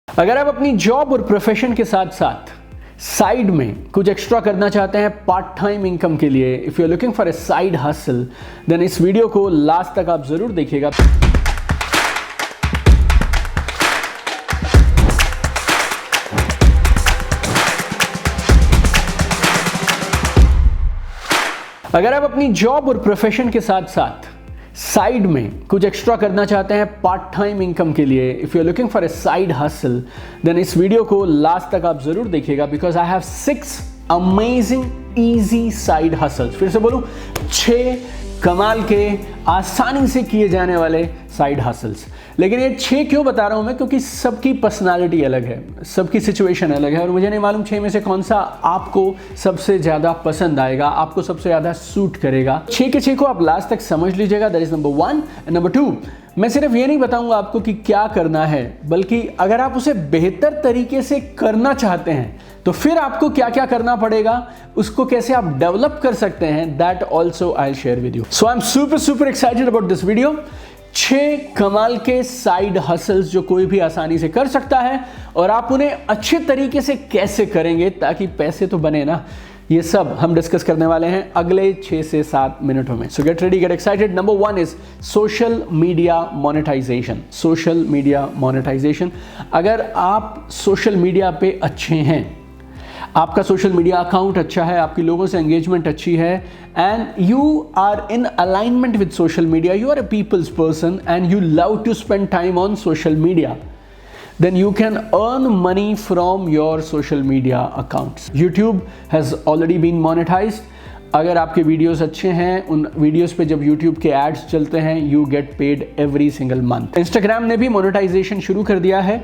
अगर आप अपनी जॉब और प्रोफेशन के साथ साथ साइड में कुछ एक्स्ट्रा करना चाहते हैं पार्ट टाइम इनकम के लिए, if you are looking for a side hustle, then इस वीडियो को लास्ट तक आप जरूर देखिएगा। अगर आप अपनी जॉब और प्रोफेशन के साथ साथ साइड में कुछ एक्स्ट्रा करना चाहते हैं पार्ट टाइम इनकम के लिए, if you are looking for a side hustle, then इस वीडियो को लास्ट तक आप जरूर देखिएगा, because I have 6 amazing easy side hustles. फिर से बोलूं, 6 कमाल के आसानी से किए जाने वाले साइड हसल्स। लेकिन ये 6 क्यों बता रहा हूं मैं, क्योंकि सबकी पर्सनालिटी अलग है, सबकी सिचुएशन अलग है और मुझे नहीं मालूम 6 में से कौन सा आपको सबसे ज्यादा पसंद आएगा, आपको सबसे ज्यादा सूट करेगा। 6 के 6 को आप लास्ट तक समझ लीजिएगा। That is number 1 and number 2। मैं सिर्फ ये नहीं बताऊंगा आपको कि क्या करना है, बल्कि अगर आप उसे बेहतर तरीके से करना चाहते हैं तो फिर आपको क्या क्या करना पड़ेगा, उसको कैसे आप डेवलप कर सकते हैं, that also I will share with you. So I am super excited about this video. 6 कमाल के साइड हसल्स जो कोई भी आसानी से कर सकता है और आप उन्हें अच्छे तरीके से कैसे करेंगे ताकि पैसे तो बने ना, ये सब हम डिस्कस करने वाले हैं अगले 6 से 7 मिनटों में। So get ready, get excited. Number 1 is social media monetization. Social media monetization. अगर आप सोशल मीडिया पे अच्छे हैं, आपका सोशल मीडिया अकाउंट अच्छा है, आपकी लोगों से एंगेजमेंट अच्छी है, and you are in alignment with social media, you are a people's person and you love to spend time on social media, then you can earn money from your social media accounts. YouTube has already been monetized. अगर आपके videos अच्छे हैं, उन videos पे जब YouTube के ads चलते हैं, you get paid every single month. Instagram ने भी मोनेटाइजेशन शुरू कर दिया है,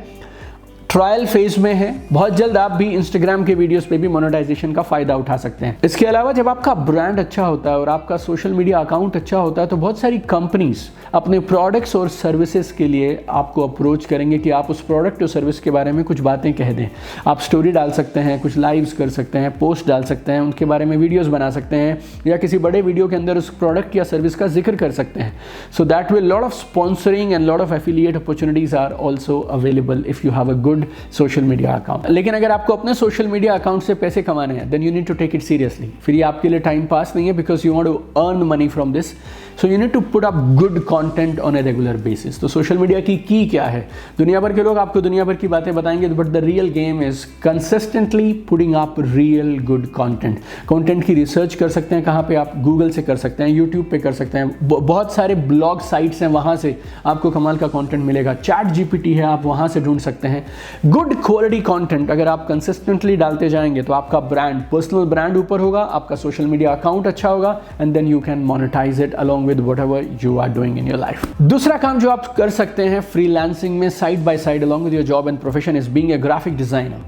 ट्रायल फेज में है। बहुत जल्द आप भी इंस्टाग्राम के वीडियोस पे भी मोनेटाइजेशन का फायदा उठा सकते हैं। इसके अलावा जब आपका ब्रांड अच्छा होता है और आपका सोशल मीडिया अकाउंट अच्छा होता है तो बहुत सारी कंपनीज अपने प्रोडक्ट्स और सर्विसेज के लिए आपको अप्रोच करेंगे कि आप उस प्रोडक्ट और सर्विस के बारे में कुछ बातें कह दें। आप स्टोरी डाल सकते हैं, कुछ लाइव्स कर सकते हैं, पोस्ट डाल सकते हैं, उनके बारे में वीडियोस बना सकते हैं या किसी बड़े वीडियो के अंदर उस प्रोडक्ट या सर्विस का जिक्र कर सकते हैं। So that will lot of sponsoring and lot of affiliate opportunities are also available if you have a good social media account. लेकिन अगर आपको अपने सोशल मीडिया अकाउंट से पैसे कमाने हैं, then you need to take it seriously. फिर ये आपके लिए टाइम पास नहीं है, because you want to earn money from this, so you need to put up good content on a regular basis. तो सोशल मीडिया की क्या है? दुनिया भर के लोग आपको दुनिया भर की बातें बताएंगे, but the real game is consistently putting up real good content. Content की रिसर्च कर सकते हैं, कहाँ पे आप गूगल से कर सकते हैं, यूट्यूब पे कर सकते हैं, बहुत सारे ब्लॉग साइट्स हैं, वहाँ से आपको कमाल का कंटेंट मिलेगा। चैट जीपीटी है, आप वहाँ से ढूंढ सकते हैं गुड क्वालिटी कंटेंट। अगर आप कंसिस्टेंटली डालते जाएंगे तो आपका ब्रांड, पर्सनल ब्रांड ऊपर होगा, आपका सोशल मीडिया अकाउंट अच्छा होगा, and then you can monetize it along with whatever you are doing in your life. दूसरा काम जो आप कर सकते हैं फ्रीलांसिंग में side by side along with your job and profession is being a graphic designer.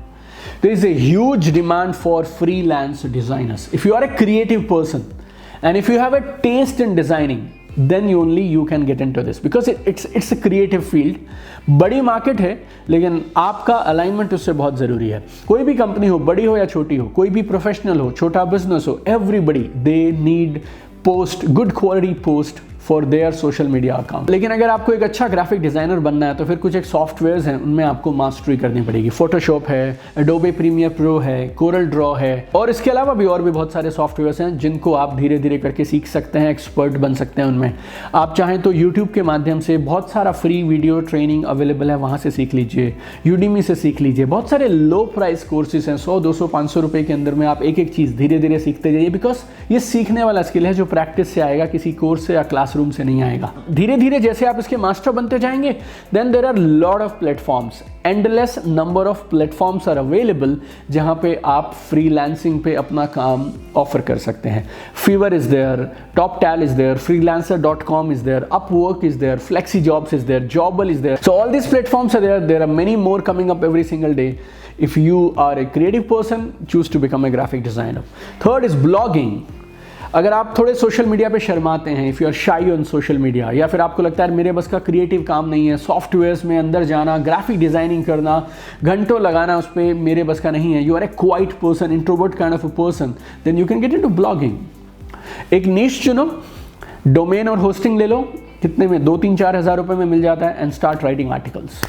There is a huge demand for freelance designers. If you are a creative person and if you have a taste in designing, then only you can get into this because it's a creative field. बड़ी market है, लेकिन आपका alignment उससे बहुत ज़रूरी है। कोई भी कंपनी हो, बड़ी हो या छोटी हो, कोई भी प्रोफेशनल हो, छोटा बिजनेस हो, everybody they need post, good quality post for their social media account. लेकिन अगर आपको एक अच्छा ग्राफिक डिज़ाइनर बनना है तो फिर कुछ एक सॉफ्टवेयर्स हैं, उनमें आपको मास्टरी करनी पड़ेगी। फोटोशॉप है, एडोबे प्रीमियर प्रो है, कोरल ड्रॉ है, और इसके अलावा भी और भी बहुत सारे सॉफ्टवेयर्स हैं जिनको आप धीरे धीरे करके सीख सकते हैं, एक्सपर्ट बन सकते हैं उनमें। आप चाहें तो यूट्यूब के माध्यम से बहुत सारा फ्री वीडियो ट्रेनिंग अवेलेबल है, वहाँ से सीख लीजिए, यूडीमी से सीख लीजिए। बहुत सारे लो प्राइस कोर्सेज हैं, 100, 200, 500 रुपये के अंदर में आप एक एक चीज़ धीरे धीरे सीखते जाइए, बिकॉज ये सीखने वाला स्किल है जो प्रैक्टिस से आएगा, किसी कोर्स से या क्लासरूम से नहीं आएगा। धीरे धीरे जैसे आप इसके मास्टर बनते जाएंगे, then there are lot of platforms, endless number of platforms are available जहां पे आप फ्रीलांसिंग पे अपना काम ऑफर कर सकते हैं। Fiverr is there, Toptal is there, freelancer.com is there, Upwork is there, FlexJobs is there, Jooble is there. So all these platforms are there. There are many more coming up every single day. If you are a creative person, choose to become a graphic designer. Third is blogging. अगर आप थोड़े social media पे शर्माते हैं, if you are shy on social media, या फिर आपको लगता है मेरे बस का क्रिएटिव काम नहीं है, सॉफ्टवेयर्स में अंदर जाना, ग्राफिक डिज़ाइनिंग करना, घंटों लगाना उस पर मेरे बस का नहीं है, you are a quiet person, introvert kind of a person, then you can get into blogging. एक नीश चुनो, डोमेन और होस्टिंग ले लो, कितने में 2-3-4 हज़ार रुपये में मिल जाता है, एंड स्टार्ट राइटिंग आर्टिकल्स।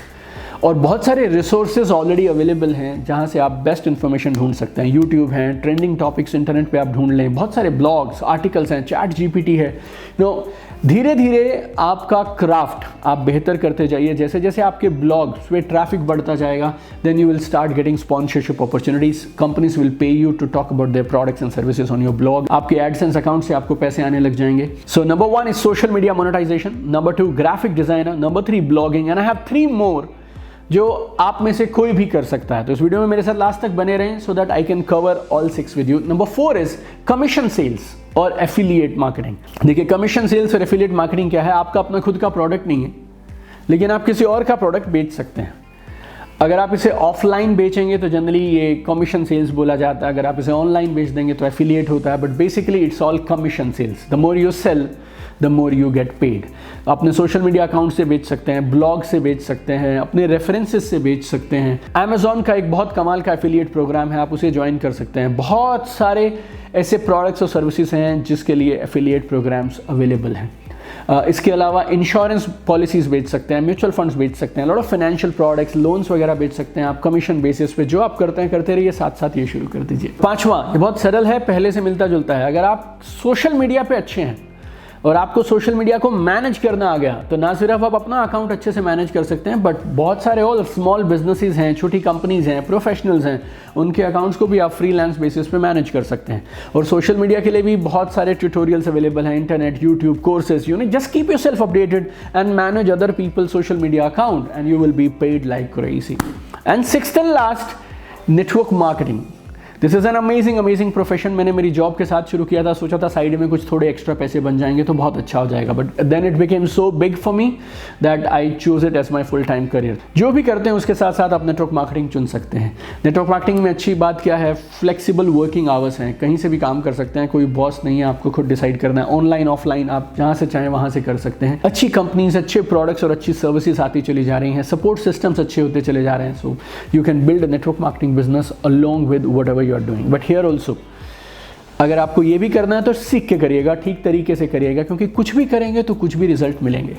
और बहुत सारे रिसोर्सेज ऑलरेडी अवेलेबल हैं जहां से आप बेस्ट इन्फॉर्मेशन ढूंढ सकते हैं। यूट्यूब हैं, ट्रेंडिंग टॉपिक्स इंटरनेट पे आप ढूंढ लें, बहुत सारे ब्लॉग्स, आर्टिकल्स हैं, चैट जीपीटी है। धीरे धीरे आपका क्राफ्ट आप बेहतर करते जाइए। जैसे जैसे आपके ब्लॉग्स पे ट्रैफिक बढ़ता जाएगा, then you will start getting sponsorship opportunities. Companies will pay you to talk about their products and services on your blog. आपके एडसेंस अकाउंट से आपको पैसे आने लग जाएंगे। So number 1 is social media monetization, number 2 graphic designer, number 3 blogging, and I have 3 more जो आप में से कोई भी कर सकता है। तो इस वीडियो में मेरे साथ लास्ट तक बने रहें so that I can cover all 6 with you. Number 4 is commission sales और एफिलिएट मार्केटिंग। देखिए, कमीशन सेल्स और एफिलिएट मार्केटिंग क्या है? आपका अपना खुद का प्रोडक्ट नहीं है, लेकिन आप किसी और का प्रोडक्ट बेच सकते हैं। अगर आप इसे ऑफलाइन बेचेंगे तो जनरली ये कमीशन सेल्स बोला जाता है, अगर आप इसे ऑनलाइन बेच देंगे तो एफिलिएट होता है, but basically it's all commission sales. The more you sell the more you get paid. अपने सोशल मीडिया अकाउंट से बेच सकते हैं, ब्लॉग से बेच सकते हैं, अपने रेफरेंसेस से बेच सकते हैं। Amazon का एक बहुत कमाल का एफिलिएट प्रोग्राम है, आप उसे ज्वाइन कर सकते हैं। बहुत सारे ऐसे प्रोडक्ट्स और सर्विसेज हैं जिसके लिए एफिलिएट प्रोग्राम्स अवेलेबल हैं। इसके अलावा इंश्योरेंस पॉलिसीज बेच सकते हैं, म्यूचुअल फंड्स बेच सकते हैं, lot of financial products, loans वगैरह बेच सकते हैं आप कमीशन बेसिस पे। जो आप करते हैं करते रहिए, साथ साथ ये शुरू कर दीजिए। 5वां, ये बहुत सरल है, पहले से मिलता जुलता है। अगर आप सोशल मीडिया पे अच्छे हैं और आपको सोशल मीडिया को मैनेज करना आ गया, तो ना सिर्फ आप अपना अकाउंट अच्छे से मैनेज कर सकते हैं, बट बहुत सारे और स्मॉल बिजनेसेस हैं, छोटी कंपनीज हैं, प्रोफेशनल्स हैं, उनके अकाउंट्स को भी आप फ्रीलांस बेसिस पे मैनेज कर सकते हैं। और सोशल मीडिया के लिए भी बहुत सारे ट्यूटोरियल्स अवेलेबल हैं, internet, YouTube, courses. You know, just keep yourself updated and manage other people social media account and you will be paid like crazy. And 6th and last, network marketing. This is an amazing profession. मैंने मेरी job के साथ शुरू किया था, सोचा था side में कुछ थोड़े एक्स्ट्रा पैसे बन जाएंगे तो बहुत अच्छा हो जाएगा, but then it became so big for me that I choose it as my full time career. जो भी करते हैं उसके साथ साथ आप नेटवर्क मार्केटिंग चुन सकते हैं। नेटवर्क मार्केटिंग में अच्छी बात क्या है? फ्लेक्सिबल वर्किंग आवर्स हैं, कहीं से भी काम कर सकते हैं, कोई बॉस नहीं है, आपको खुद डिसाइड करना है। ऑनलाइन ऑफलाइन आप जहाँ से चाहें वहाँ से कर सकते हैं। अच्छी कंपनीज, अच्छे प्रोडक्ट्स और अच्छी सर्विसेज आती चली जा रही हैं, सपोर्ट सिस्टम्स अच्छे होते चले जा रहे हैं। So you can build a network marketing business along with whatever you are doing. But here also, अगर आपको ये भी करना है तो सीख के करिएगा, ठीक तरीके से करिएगा, क्योंकि कुछ भी करेंगे तो कुछ भी रिजल्ट मिलेंगे।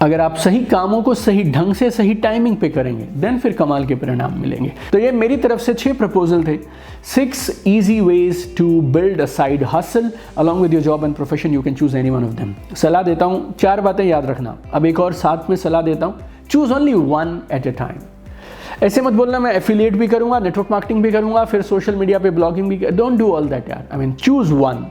अगर आप सही कामों को सही ढंग से, सही टाइमिंग पे करेंगे, देन फिर कमाल के परिणाम मिलेंगे। तो ये मेरी तरफ से 6 प्रपोजल थे, 6 easy ways to build a side hustle along with your job and profession. You can choose any one of them. सलाह देता हूँ, 4 बातें याद रखना। अब एक और साथ में सलाह देता हूँ, choose only one at a time. ऐसे मत बोलना मैं एफिलिएट भी करूंगा, नेटवर्क मार्केटिंग भी करूंगा, फिर सोशल मीडिया पे ब्लॉगिंग भी। डोंट डू ऑल दैट यार। I mean, choose one,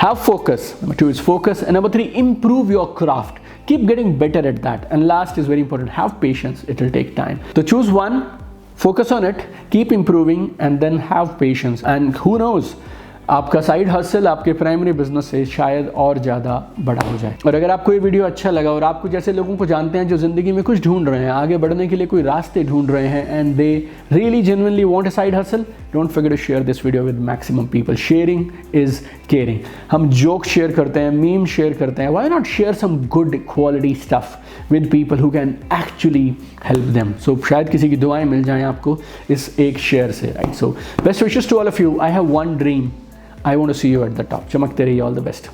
have focus. Number 2 is focus, and number 3 improve your craft, keep getting better at that, and last is very important, have patience, it will take time. So choose one, focus on it, keep improving, and then have patience, and who knows, आपका side hustle आपके primary business से शायद और ज़्यादा बड़ा हो जाए। और अगर आपको ये वीडियो अच्छा लगा और आपको जैसे लोगों को जानते हैं जो ज़िंदगी में कुछ ढूंढ रहे हैं, आगे बढ़ने के लिए कोई रास्ते ढूंढ रहे हैं, and they really genuinely want a side hustle, don't forget to share this video with maximum people. Sharing is caring. हम जोक शेयर करते हैं, मीम शेयर करते हैं, why not share some good quality stuff with people who can actually help them. So शायद किसी की दुआएं मिल जाएं आपको इस एक शेयर से, right? So best wishes to all of you. I have one dream, I want to see you at the top. चमकते रहिए, all the best.